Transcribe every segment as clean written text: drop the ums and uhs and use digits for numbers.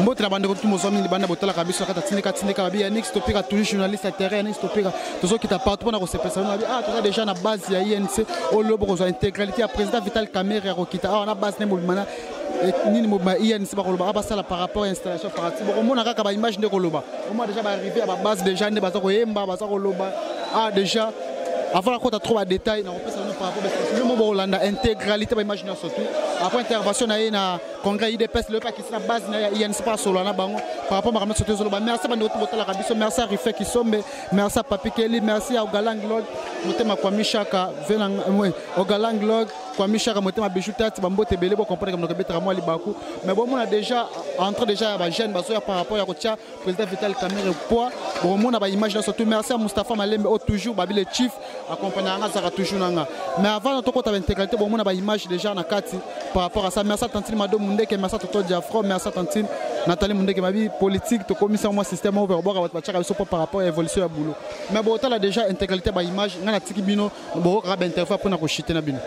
mbote na bande ko tout mozomi li banda botala kabiso kata tindeka babi Yannick Stopika toujours journaliste à terrain Yannick Stopika tozo kita partout na ko se pesa na bi toza déjà na base ya INC au lobo ko intégralité ya président Vital Kamerhe ko kita na base ne mobimana nini mobima INC ba ko loba abasala par rapport à installation par bon mona kaka ba image de ko loba au moins déjà ba arriver à ba base déjà ne ba ko yemba ba ko loba déjà avant la côte à trop de détails, on peut savoir par rapport à le moment où on a intégralité, imaginer surtout après intervention na congrès IDPS le pas qui la base il y a une pas solo na bango par rapport à surtout solo merci à notre botola kabiso merci à Rife qui sombe merci à Papi Kelly merci à Ogalang Log motema kwa mishaka venang Ogalang Log kwa mishaka motema bijutati bambote belé bo comprendre comme betra moi libaku mais bon on a déjà entré déjà ba jeune baso par rapport à kotia président Vital Kamerhe poids bon on a ba image surtout merci à Mustafa Malembe toujours babi le chief accompagnant ça toujours nanga mais avant notre côté intégralité bon on a ba image déjà na kati par rapport à ça merci à Tantine Mado Mundeke merci à Toto Diafro merci à Tantine Nathalie Mundeke mabi politique to commission moi système ouvert bora ba tchaka biso par rapport à évolution ya boulot mais bon là déjà intégralité ba image ngana tiki bino bo raba interface pour na ko chiter na bino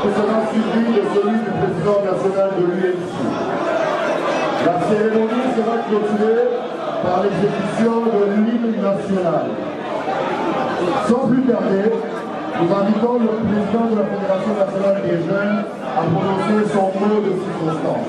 sera suivi de celui du président national de l'UNC. La cérémonie sera clôturée par l'exécution de l'hymne national. Sans plus tarder, nous invitons le président de la Fédération nationale des jeunes à prononcer son mot de circonstance.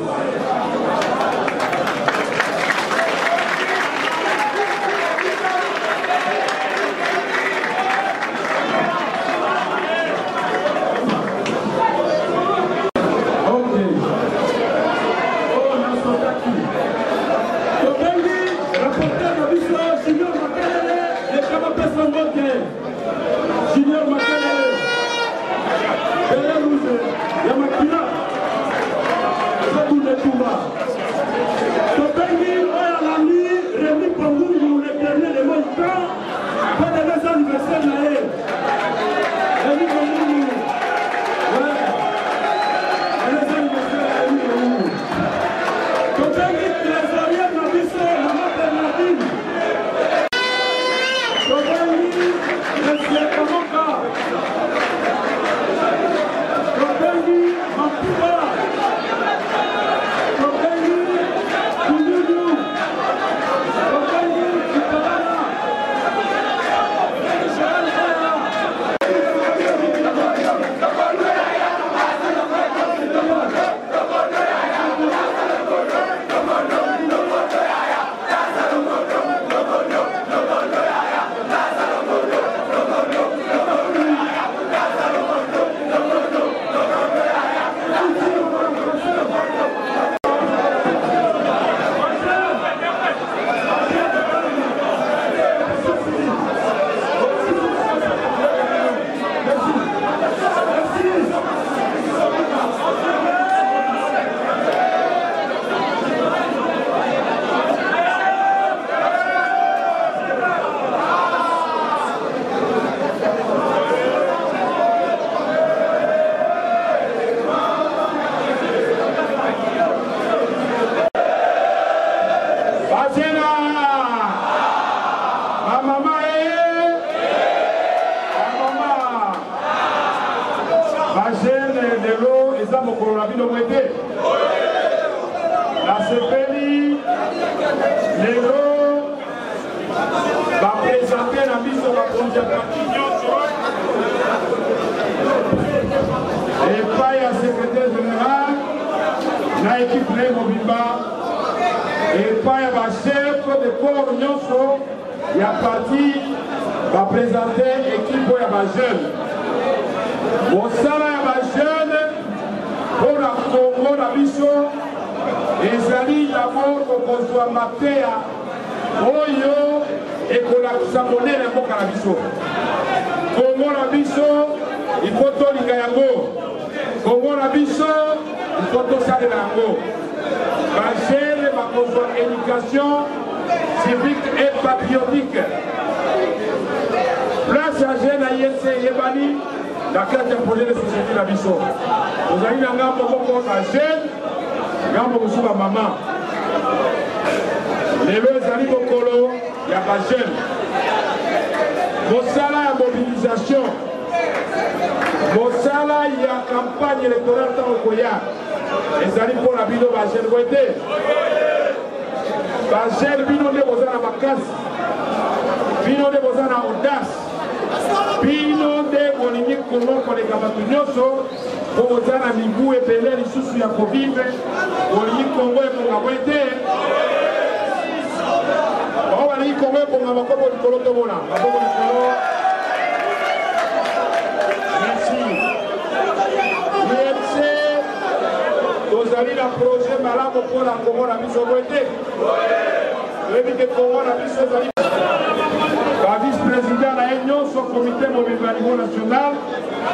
Vice-président de l'Union, son comité mobile au niveau national,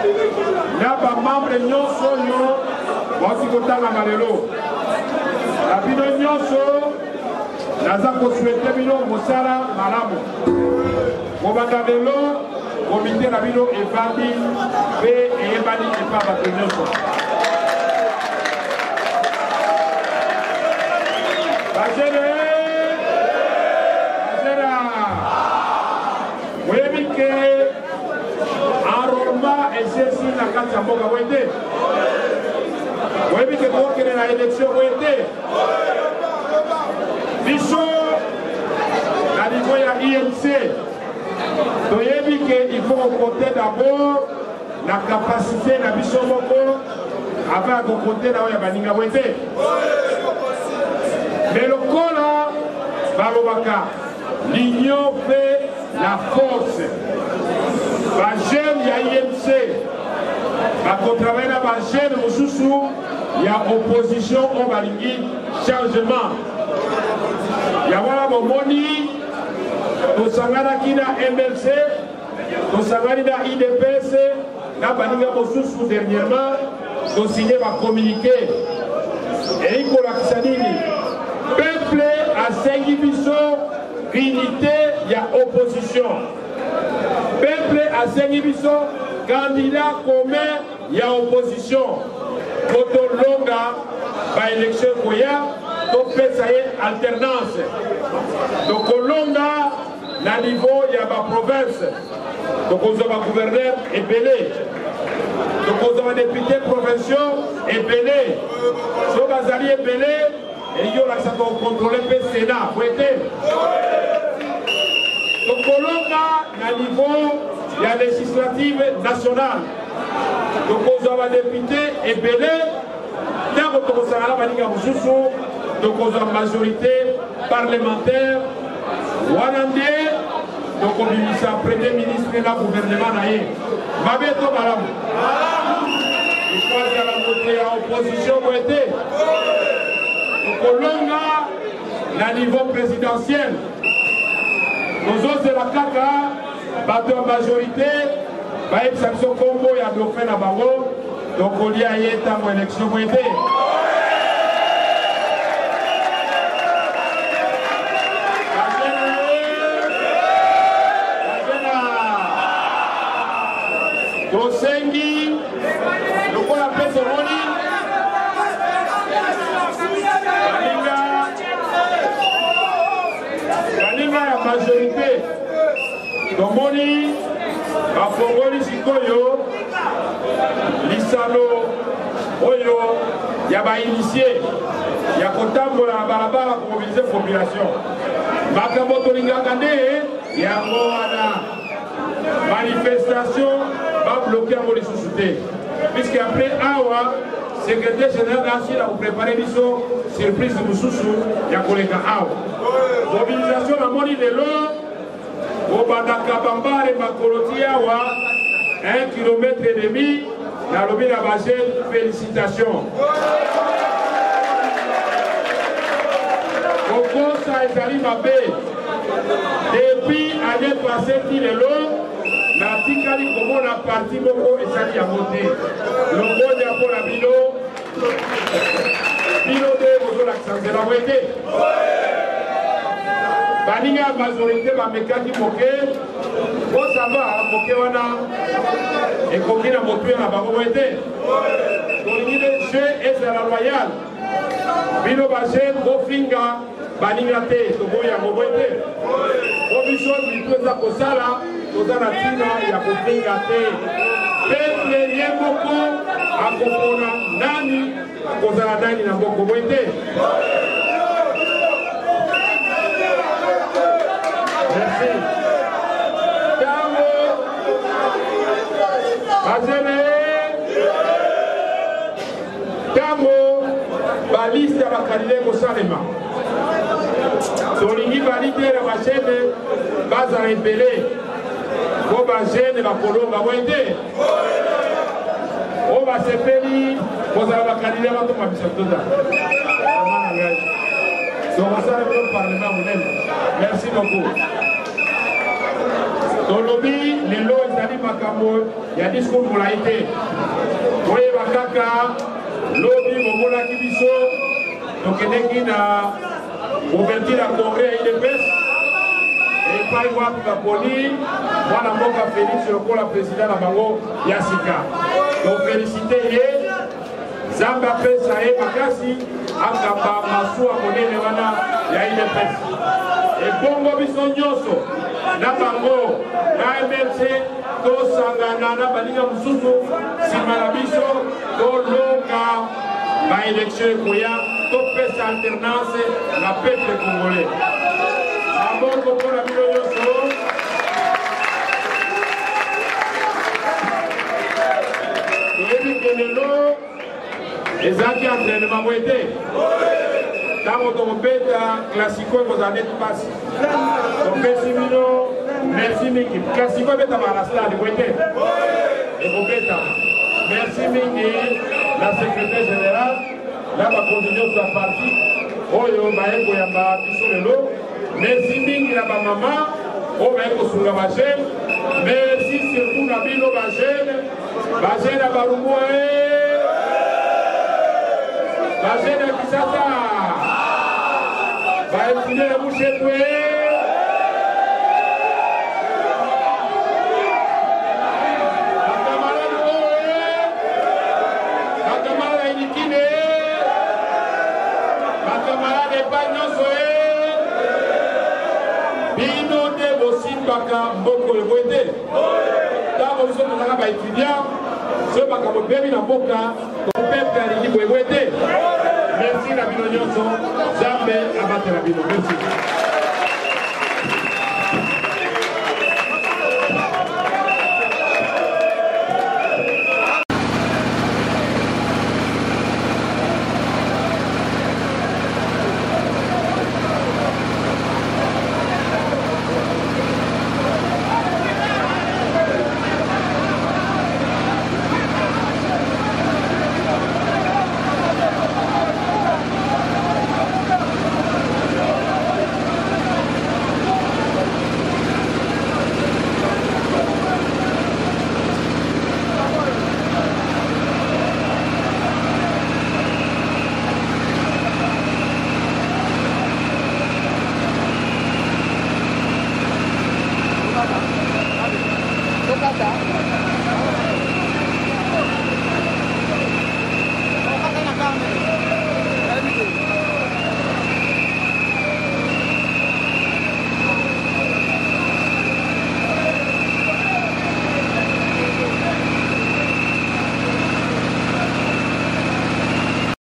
il y a des membres de l'Union, la bino naza souhaité bino mosala malamu. Mobanda lelo comité na bino evandi pe eyebani epa bato nyonso. Bajene oyebi ke enrôlement esesi na kati ya mboka wende élection été. Biso, à niveau de l'INC, il faut compter d'abord la capacité de Biso Moko avant de compter la Baninga Wete. Mais le Kola, Balobaka, l'union fait la force. Les jeunes, il y a INC. Quand on travaille dans les jeunes, il y a opposition au Balingi, changement. Il y a voilà mon moni, au Sangana qui a MLC, au Sangana qui a IDPS, là, Balinga Mosusu dernièrement, au signé va communiquer. Et il faut la peuple à Saint-Gibiso, unité, il y a opposition. Peuple à Saint-Gibiso, candidat commun, il y a opposition. Koto longa, par élection Koya, donc ça y est, alternance. Donc au longa, à niveau, il y a ma province. Donc on a un gouverneur et belé. Donc on a un député provincial et belé. Si on a un belé, et il y a ça pour contrôler le Sénat. Vous voyez? Donc au longa, à niveau, il y a législative nationale. Donc on a un député et belé. Donc on a une majorité parlementaire. Donc on a un premier ministre et le gouvernement. Mabeto Malam. Il faut que la montée en opposition. Donc on a niveau présidentiel. Nous autres, c'est la CACA, battu en majorité. Il y a un combo, il y a un dauphin à Baro. Donc on y a une élection. Dosengi, le qu'on appelle ce moni, Baninga la majorité. Donc moni, Bafongoli Sikoyo, Lisano, Oyo, il y a pas initié, il y a Kotambo la barabara pour mobiliser la population. Makamoto Lingakande, il y a Moana. Manifestation va bloquer à mon société. Puisqu'après Awa, secrétaire général d'Achille a préparé une surprise de Moussoussou, il y a collègue Awa. Mobilisation à Moni de l'eau, au Badakabamba et Makoloti Awa, 1,5 km, dans le lobby de félicitations. Au Kosa et Salim Abbé, depuis l'année passée, il est l'eau. La Tikali comment la partie Moko et Sali a monté. Le monde est pour la Bilo. Bilo de Bozo l'accent de la Wété. Baninga majorité va mécanique moqué. Bon ça va, moqué wana. Et coquille a motué la Babo Wété. Donc il est jeu et à la royale. Bilo Baché, Bofinga, Baninga Té, Toboya Mobwété. Obichon, il peut être pour ça là. Tozana tina ya kupinga te. Peple yemoko akopona nani akozala nani na mboko mwete. Merci. Tango Azele Tango baliste ya bakalile kosalema. Solingi balite ya bachene baza rebele. Ko ba jeune ba kolonga wende o ba sepeli kozala ba candidat ba to mabisa toda donc ça le parlement monene. Merci beaucoup. Dans le lobby les lois ezali makambo ya discours pour la été oye bakaka lobby momola kibiso donc ndeki na ouverture la congrès IDPS et pas y avoir Kaponi, voilà Moka Félix, le la président de Bango Yassika. Donc félicitez Zamba Pesae Makasi, Akaba Masu Amone Lewana, Yaïne Pes. Et Bongo Bisonyoso, Nabango, MLC, To Sangana, Baliga Mususu, Simanabiso, To Loka, baélection ekoya topesa alternance na peuple congolais. Maboko mpona bino nyonso. Toyebi ke lelo ezalaki entraînement mo ete ntango tokobeta classico ekozala neti mpasi topesi bino merci mingi. Classico ebetama na stade mo ete ekobeta. Merci mingi la secrétaire générale na bakonzi nyonso ya parti oyo baye koyamba biso lelo. Merci mingi na bamama oyo baye kosunga bagene. Merci surtout na bino bagene ya barumwa bagene ya Kisasa baetudie ya Mushetwe mboko eboete ntango biso tozalaka baétudiant so makambo bebi na mboka topepe alingi boeboete. Merci na bino nyonso, Nzambe abatela bino. Merci.